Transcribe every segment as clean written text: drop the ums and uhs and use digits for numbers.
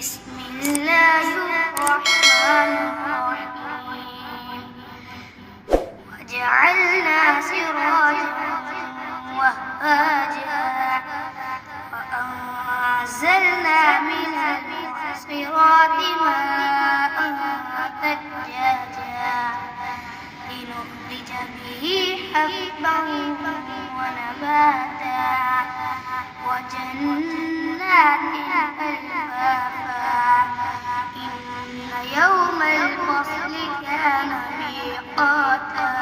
بسم الله الرحمن الرحيم وجعلنا سراجا وهاجا وأنزلنا من المعصرات ماء ثجاجا لنخرج به حبا ونباتا وجنات ألفافا إن يوم الفصل كان ميقاتا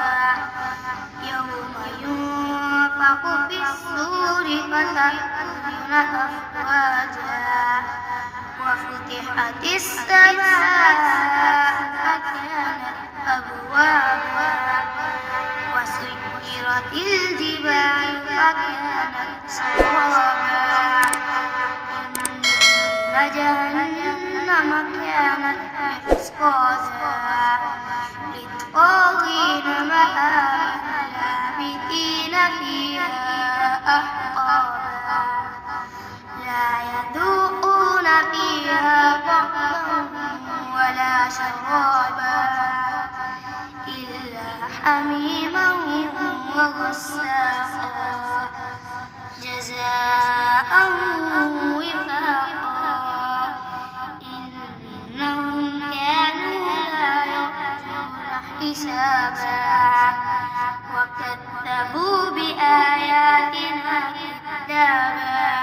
يوم ينفخ في الصور فتأتون أفواجا وفتحت السماء فكانت أبوابا وسيرت الجبال فكانت سرابا إن جهنم كانت مرصادا للطاغين مآبا لابثين فيها أحقابا لا يذوقون فيها طعما ولا شرابا إلا حميما وغساقا جزاء وفاقا إنهم كانوا لا يرجون حسابا وكذبوا بآياتنا كذابا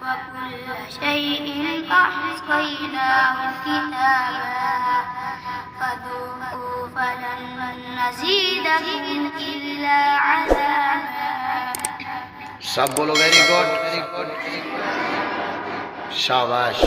وكل شيء أحصيناه كتابا فذوقوا فلن نزيدكم إلا عذابا. सब बोलो very good शाबाश।